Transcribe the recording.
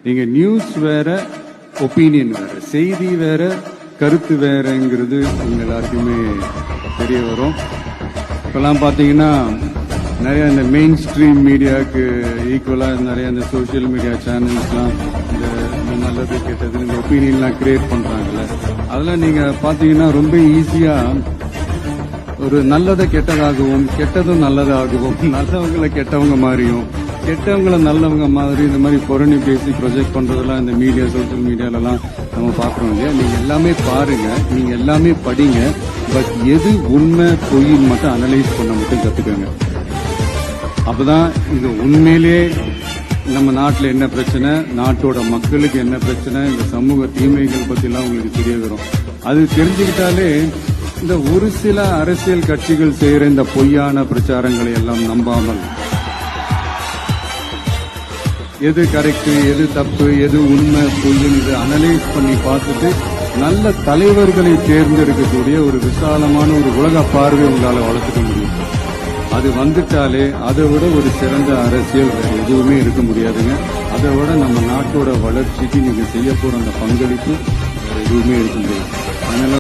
நீங்க நியூஸ் வேற, ஒப்பீனியன் வேற, செய்தி வேற, கருத்து வேறங்கிறது உங்க எல்லாருக்குமே தெரிய வரும். இப்பெல்லாம் பாத்தீங்கன்னா நிறைய இந்த மெயின் ஸ்ட்ரீம் மீடியாவுக்கு ஈக்குவலா நிறைய இந்த சோசியல் மீடியா சேனல்ஸ்லாம் இந்த நல்லது கெட்டது இந்த ஒப்பீனியன்லாம் கிரியேட் பண்றாங்கல்ல, அதெல்லாம் நீங்க பாத்தீங்கன்னா ரொம்ப ஈஸியா ஒரு நல்லதை கெட்டதாகவும் கெட்டதும் நல்லதாகவும் நல்லவங்களை கெட்டவங்க மாதிரியும் கெட்டவங்களை நல்லவங்க மாதிரி இந்த மாதிரி புரணி பேசி ப்ரொஜெக்ட் பண்றதெல்லாம் இந்த மீடியா சோசியல் மீடியாலலாம் நம்ம பாக்குறோம் இல்லையா. நீங்க எல்லாமே பாருங்க, நீங்க எல்லாமே படிங்க, பட் எது உண்மை பொய்ன்னு மட்டும் அனலைஸ் பண்ண மட்டும் கத்துக்கோங்க. அப்பதான் இது உண்மையிலேயே நம்ம நாட்டில் என்ன பிரச்சனை, நாட்டோட மக்களுக்கு என்ன பிரச்சனை, இந்த சமூக தீமைகள் பத்தி எல்லாம் உங்களுக்கு தெரிய வரும். அது தெரிஞ்சுக்கிட்டாலே இந்த ஒரு சில அரசியல் கட்சிகள் செய்யற இந்த பொய்யான பிரச்சாரங்களை எல்லாம் நம்பாமல் எது கரெக்ட், எது தப்பு, எது உண்மை பொய்ன்னு இது அனலைஸ் பண்ணி பார்த்துட்டு நல்ல தலைவர்களை தேர்ந்தெடுக்கக்கூடிய ஒரு விசாலமான ஒரு உலக பார்வை உங்களால வளர்த்துக்க முடியும். அது வந்துட்டாலே அதை விட ஒரு சிறந்த அரசியல் வேற எதுவுமே இருக்க முடியாதுங்க. அதை விட நம்ம நாட்டோட வளர்ச்சிக்கு நீங்க செய்ய போற அந்த பங்களிப்பு வேற எதுவுமே இருக்க முடியாது. அதனால